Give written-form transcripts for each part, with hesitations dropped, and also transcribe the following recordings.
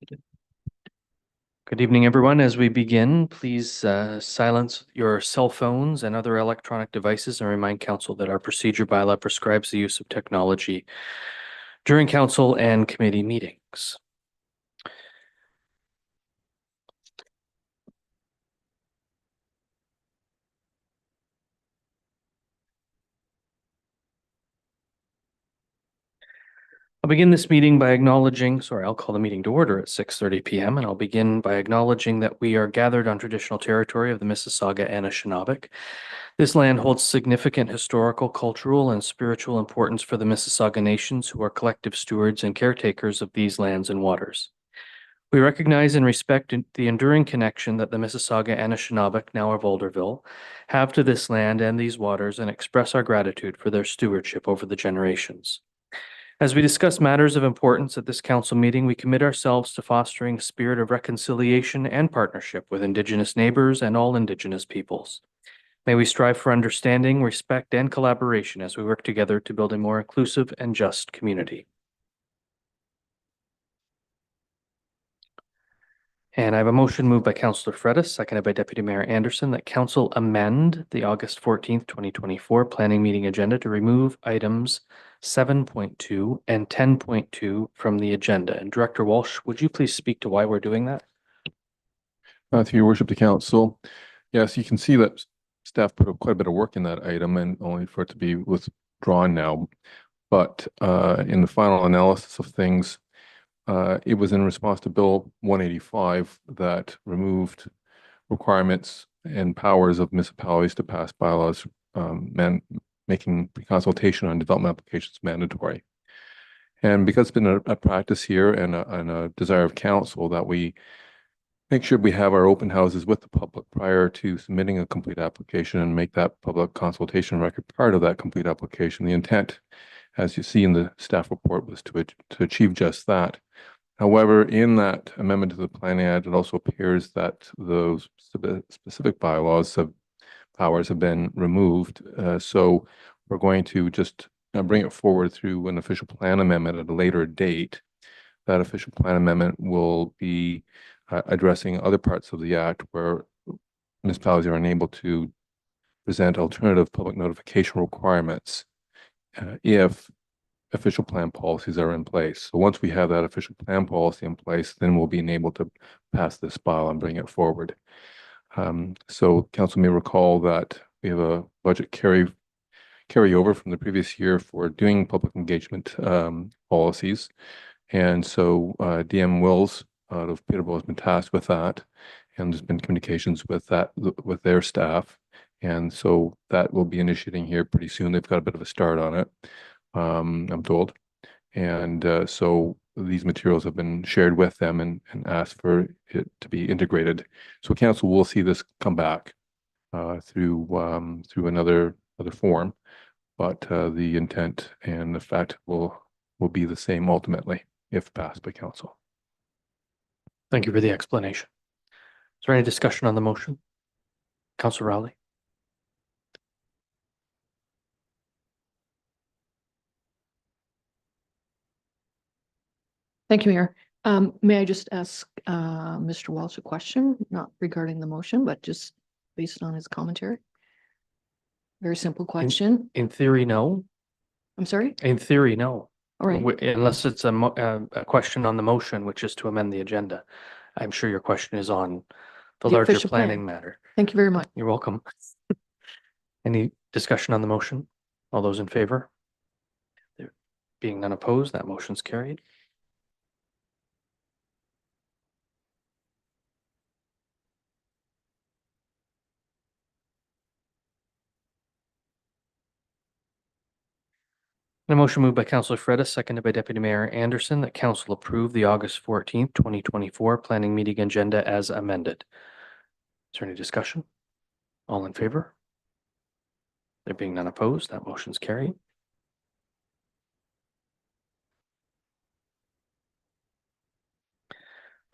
Good evening, everyone. As we begin, please silence your cell phones and other electronic devices and remind council that our procedure bylaw prescribes the use of technology during council and committee meetings. I'll begin this meeting by I'll call the meeting to order at 6:30 p.m. and I'll begin by acknowledging that we are gathered on traditional territory of the Mississauga and Anishinaabe. This land holds significant historical, cultural, and spiritual importance for the Mississauga nations, who are collective stewards and caretakers of these lands and waters. We recognize and respect the enduring connection that the Mississauga and Anishinaabe, now of Alderville, have to this land and these waters, and express our gratitude for their stewardship over the generations. As we discuss matters of importance at this council meeting, we commit ourselves to fostering a spirit of reconciliation and partnership with Indigenous neighbors and all Indigenous peoples. May we strive for understanding, respect, and collaboration as we work together to build a more inclusive and just community. And I have a motion moved by Councillor Fredis, seconded by Deputy Mayor Anderson, that Council amend the August 14th, 2024 planning meeting agenda to remove items 7.2 and 10.2 from the agenda. And Director Walsh, would you please speak to why we're doing that? Through your worship to council. Yes, you can see that staff put quite a bit of work in that item and only for it to be withdrawn now. But in the final analysis of things, it was in response to Bill 185 that removed requirements and powers of municipalities to pass bylaws, making consultation on development applications mandatory. And because it's been a practice here and a desire of council that we make sure we have our open houses with the public prior to submitting a complete application and make that public consultation record part of that complete application. The intent, as you see in the staff report, was to achieve just that. However, in that amendment to the Plan Act, it also appears that those specific bylaws of powers have been removed. So we're going to just bring it forward through an official plan amendment at a later date. That official plan amendment will be addressing other parts of the Act where municipalities are unable to present alternative public notification requirements if official plan policies are in place. So once we have that official plan policy in place, then we'll be enabled to pass this bylaw and bring it forward. So council may recall that we have a budget carryover from the previous year for doing public engagement policies. And so DM Wills out of Peterborough has been tasked with that, and there's been communications with their staff. And so that will be initiating here pretty soon. They've got a bit of a start on it. I'm told. And so these materials have been shared with them and asked for it to be integrated. So council will see this come back through another form, but the intent and the fact will be the same ultimately if passed by council. Thank you for the explanation. Is there any discussion on the motion? Councillor Rowley. Thank you, Mayor. May I just ask Mr. Walsh a question, not regarding the motion, but just based on his commentary? Very simple question. In theory, no. I'm sorry? In theory, no. All right. Unless it's a question on the motion, which is to amend the agenda. I'm sure your question is on the larger official planning plan. matter. Thank you very much. You're welcome. Any discussion on the motion? All those in favor? There being none opposed, that motion's carried. A motion moved by Councillor Fredis, seconded by Deputy Mayor Anderson, that council approve the August 14th, 2024 planning meeting agenda as amended. Is there any discussion? All in favor? There being none opposed, that motion's carried.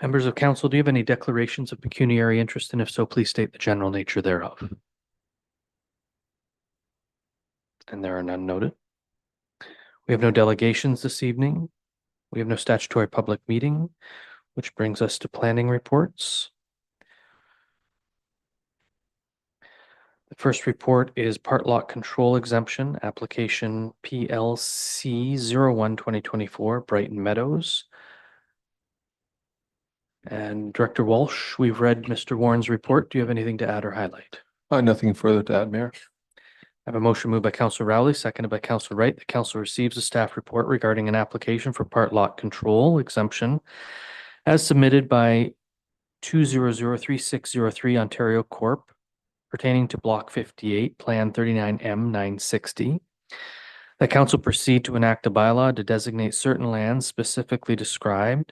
Members of council, do you have any declarations of pecuniary interest? And if so, please state the general nature thereof. And there are none noted. We have no delegations this evening. We have no statutory public meeting. which brings us to planning reports. The first report is part lot control exemption, application PLC 01-2024, Brighton Meadows. And Director Walsh, we've read Mr. Warren's report. Do you have anything to add or highlight? Nothing further to add, Mayor. I have a motion moved by Councillor Rowley, seconded by Councillor Wright. The council receives a staff report regarding an application for part lot control exemption as submitted by 2003603 Ontario Corp pertaining to Block 58, Plan 39M 960. The council proceed to enact a bylaw to designate certain lands specifically described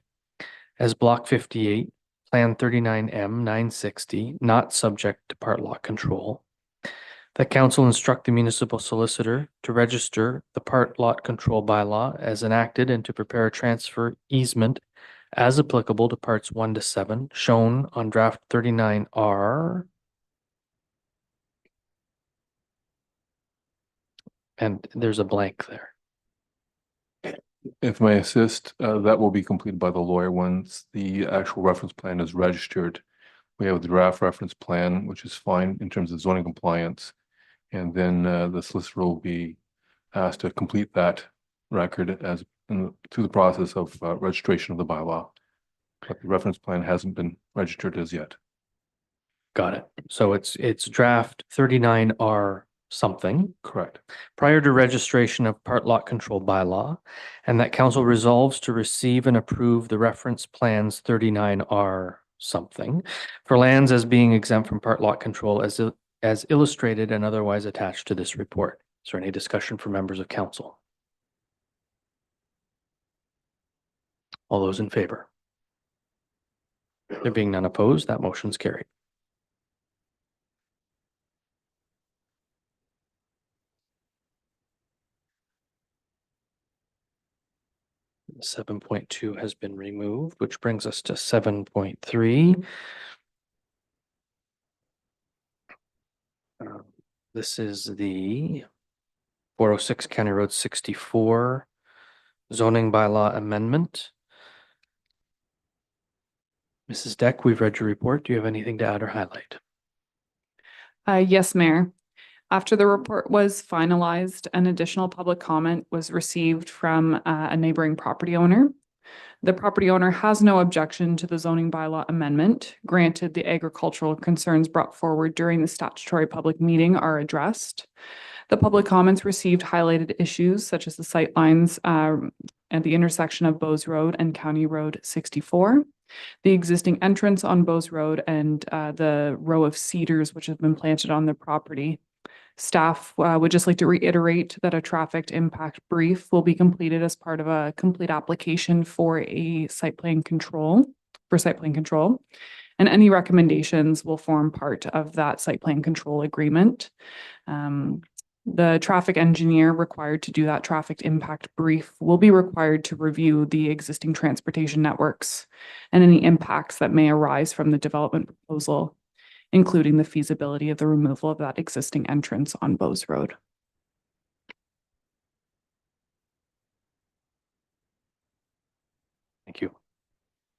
as Block 58, Plan 39M 960, not subject to part lot control. That council instruct the municipal solicitor to register the part lot control bylaw as enacted and to prepare a transfer easement as applicable to parts 1 to 7 shown on draft 39R. And there's a blank there. If may assist, that will be completed by the lawyer once the actual reference plan is registered. We have the draft reference plan, which is fine in terms of zoning compliance. And then the solicitor will be asked to complete that record through the process of registration of the bylaw. But the reference plan hasn't been registered as yet. Got it. So it's draft 39R something. Correct. Prior to registration of part lot control bylaw, and that council resolves to receive and approve the reference plans 39R something for lands as being exempt from part lot control as illustrated and otherwise attached to this report. Is there any discussion for members of council? All those in favor? There being none opposed, that motion's carried. Seven 7.2 has been removed, which brings us to 7.3. This is the 406 County Road 64 zoning bylaw amendment. Mrs. Deck, we've read your report. Do you have anything to add or highlight? Yes, Mayor. After the report was finalized, an additional public comment was received from a neighboring property owner. The property owner has no objection to the zoning bylaw amendment. Granted, the agricultural concerns brought forward during the statutory public meeting are addressed. The public comments received highlighted issues such as the sightlines at the intersection of Bowes Road and County Road 64, the existing entrance on Bowes Road, and the row of cedars which have been planted on the property. Staff would just like to reiterate that a traffic impact brief will be completed as part of a complete application for a site plan control, and any recommendations will form part of that site plan control agreement. The traffic engineer required to do that traffic impact brief will be required to review the existing transportation networks and any impacts that may arise from the development proposal, including the feasibility of the removal of that existing entrance on Bowes Road. Thank you.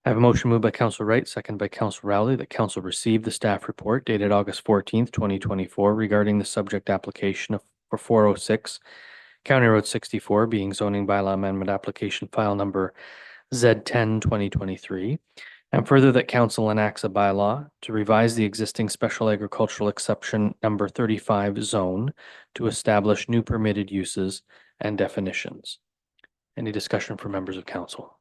I have a motion moved by Councillor Wright, second by Councillor Rowley, that council receive the staff report dated August 14th, 2024 regarding the subject application for 406 County Road 64 being zoning bylaw amendment application file number Z10 2023. And further, that council enacts a bylaw to revise the existing special agricultural exception number 35 zone to establish new permitted uses and definitions. Any discussion for members of council?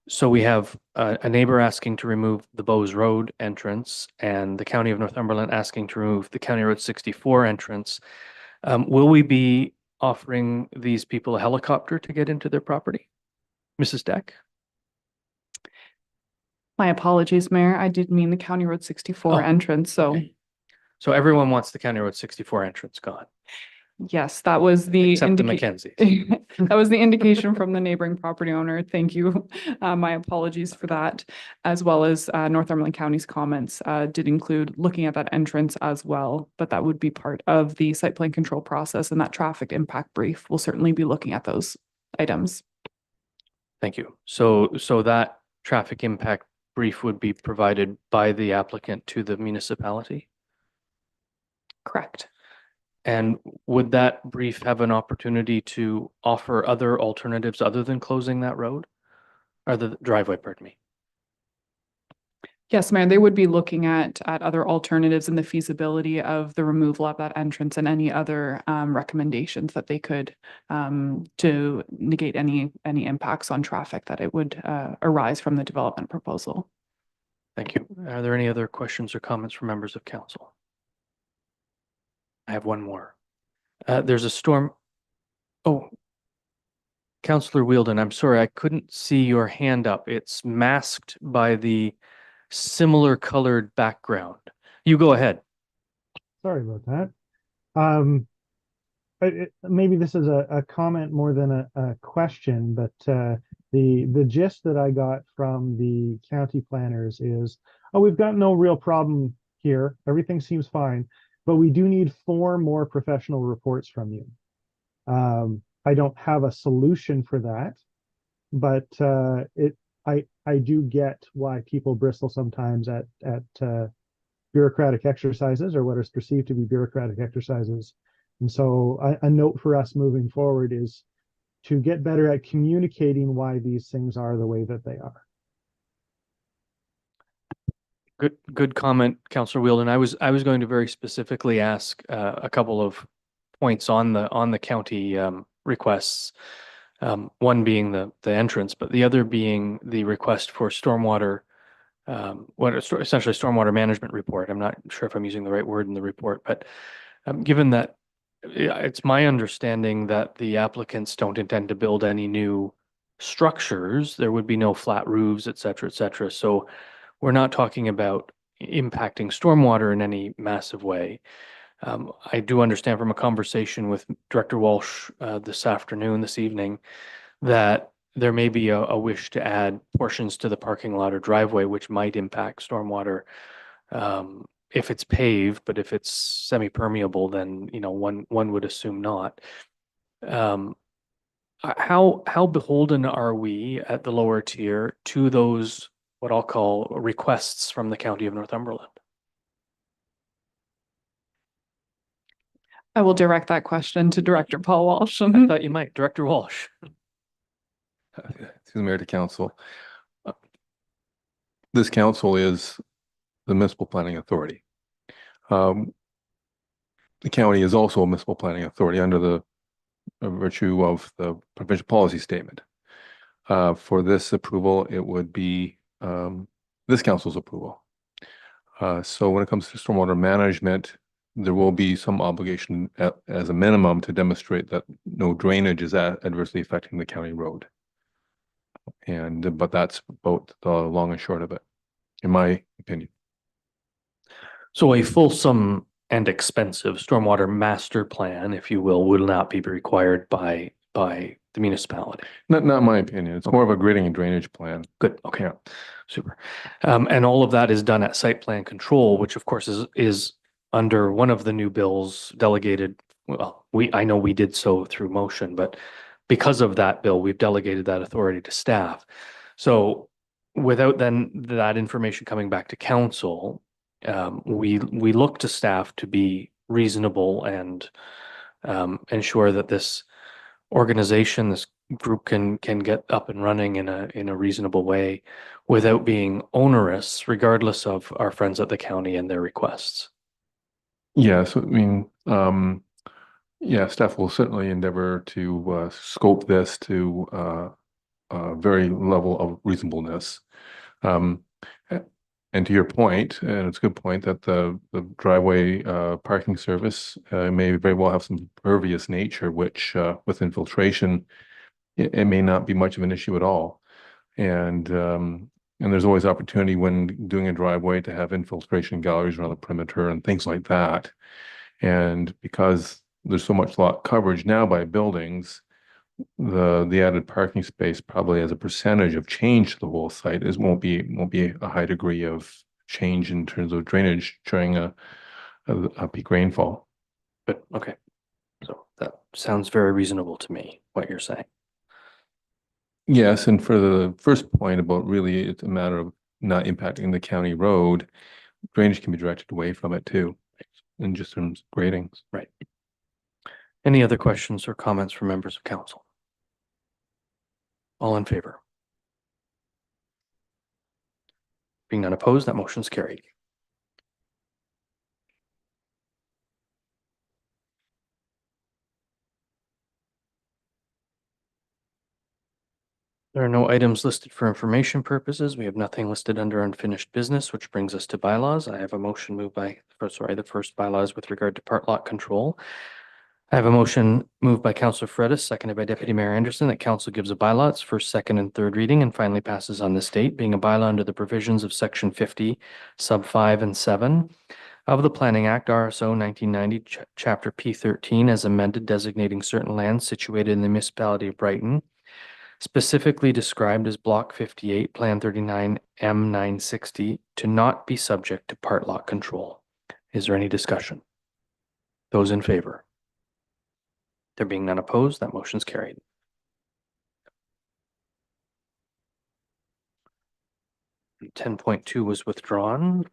So we have a neighbor asking to remove the Bowes Road entrance and the County of Northumberland asking to remove the County Road 64 entrance. Will we be offering these people a helicopter to get into their property? Mrs. Deck? My apologies, Mayor. I did mean the County Road 64 entrance. So, okay. So everyone wants the County Road 64 entrance gone. Yes, that was the except the Mackenzie. That was the indication from the neighboring property owner. Thank you. My apologies for that, as well as Northumberland County's comments did include looking at that entrance as well, but that would be part of the site plan control process, and that traffic impact brief will certainly be looking at those items. Thank you. So that traffic impact brief would be provided by the applicant to the municipality? Correct. And would that brief have an opportunity to offer other alternatives other than closing that road? Or the driveway, pardon me. Yes, Mayor, they would be looking at other alternatives and the feasibility of the removal of that entrance and any other recommendations that they could to negate any impacts on traffic that it would arise from the development proposal. Thank you. Are there any other questions or comments from members of council? I have one more. There's a storm. Oh, Councillor Wielden, I'm sorry, I couldn't see your hand up. It's masked by the similar colored background. You go ahead. Sorry about that. Maybe this is a comment more than a question, but the gist that I got from the county planners is, oh, we've got no real problem here. Everything seems fine, but we do need 4 more professional reports from you. I don't have a solution for that, but I do get why people bristle sometimes at bureaucratic exercises or what is perceived to be bureaucratic exercises. And so a note for us moving forward is to get better at communicating why these things are the way that they are. Good comment, Councillor Wielden. I was going to very specifically ask a couple of points on the county requests. One being the entrance, but the other being the request for stormwater, essentially stormwater management report. I'm not sure if I'm using the right word in the report, but given that it's my understanding that the applicants don't intend to build any new structures, there would be no flat roofs, et cetera, et cetera. So we're not talking about impacting stormwater in any massive way. I do understand from a conversation with Director Walsh this evening, that there may be a wish to add portions to the parking lot or driveway, which might impact stormwater if it's paved, but if it's semi-permeable, then, you know, one would assume not. How beholden are we at the lower tier to those, what I'll call requests from the County of Northumberland? I will direct that question to Director Paul Walsh. I thought you might. Director Walsh. Through the mayor to council. This council is the municipal planning authority. The county is also a municipal planning authority under the virtue of the provincial policy statement. For this approval, it would be this council's approval. So when it comes to stormwater management, there will be some obligation as a minimum to demonstrate that no drainage is adversely affecting the county road. But that's about the long and short of it, in my opinion. So a fulsome and expensive stormwater master plan, if you will not be required by the municipality. Not my opinion. It's more of a grading and drainage plan. Good. Okay. Super. And all of that is done at site plan control, which of course is under one of the new bills delegated. Well, I know we did so through motion, but because of that bill, we've delegated that authority to staff. So without then that information coming back to council, we look to staff to be reasonable and ensure that this organization, this group can get up and running in a reasonable way without being onerous, regardless of our friends at the county and their requests. Yeah, so I mean, yeah, staff will certainly endeavor to scope this to a very level of reasonableness. And to your point, and it's a good point, that the driveway parking service may very well have some pervious nature, which with infiltration, it may not be much of an issue at all. And there's always opportunity when doing a driveway to have infiltration galleries around the perimeter and things like that. And because there's so much lot coverage now by buildings, the added parking space probably as a percentage of change to the whole site won't be a high degree of change in terms of drainage during a peak rainfall. But okay, so that sounds very reasonable to me, what you're saying. Yes, and for the first point about really, it's a matter of not impacting the county road. Drainage can be directed away from it too, in just terms of gradings. Right. Any other questions or comments from members of council? All in favor? Being none opposed, that motion's carried. There are no items listed for information purposes. We have nothing listed under unfinished business, which brings us to bylaws. I have a motion moved by, the first bylaws with regard to part lot control. I have a motion moved by Councillor Fredis, seconded by Deputy Mayor Anderson, that council gives a bylaw its first, second, and third reading and finally passes on this date, being a bylaw under the provisions of Section 50, Sub 5 and 7 of the Planning Act, RSO 1990, Chapter P13, as amended, designating certain lands situated in the municipality of Brighton, specifically described as Block 58, Plan 39, M960, to not be subject to part lot control. Is there any discussion? Those in favor? There being none opposed, that motion's carried. And 10.2 was withdrawn.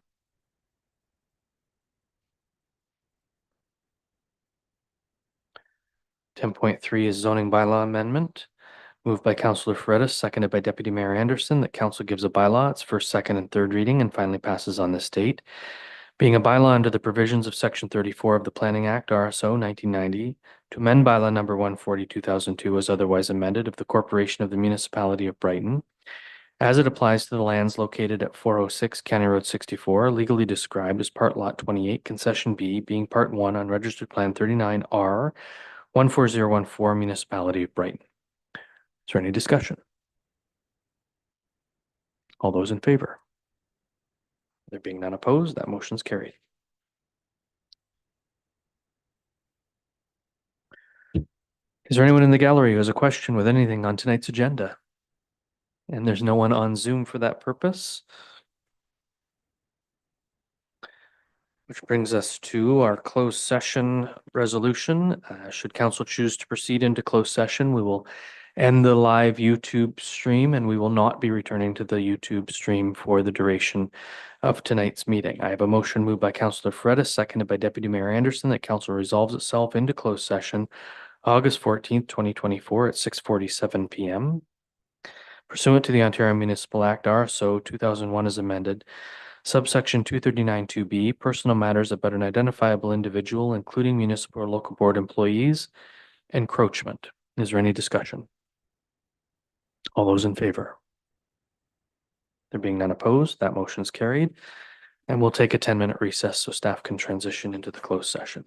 Ten point three is zoning bylaw amendment. Moved by Councillor Fredis, seconded by Deputy Mayor Anderson, that council gives a bylaw its first, second, and third reading and finally passes on this date. Being a bylaw under the provisions of Section 34 of the Planning Act, RSO 1990, to amend bylaw number 140/2002 as otherwise amended of the Corporation of the Municipality of Brighton, as it applies to the lands located at 406 County Road 64, legally described as Part Lot 28, Concession B, being Part 1 on Registered Plan 39R, 14014, Municipality of Brighton. Is there any discussion? All those in favor? There being none opposed, that motion's carried. Is there anyone in the gallery who has a question with anything on tonight's agenda? And there's no one on Zoom for that purpose. Which brings us to our closed session resolution. Should council choose to proceed into closed session, we will end the live YouTube stream and we will not be returning to the YouTube stream for the duration of tonight's meeting. I have a motion moved by Councillor Fredis, seconded by Deputy Mayor Anderson, that council resolves itself into closed session August 14th, 2024 at 6:47 p.m. Pursuant to the Ontario Municipal Act, RSO 2001 as amended, subsection 239(2)B, personal matters about an identifiable individual, including municipal or local board employees, encroachment. Is there any discussion? All those in favor? There being none opposed, that motion is carried. And we'll take a 10-minute recess so staff can transition into the closed session.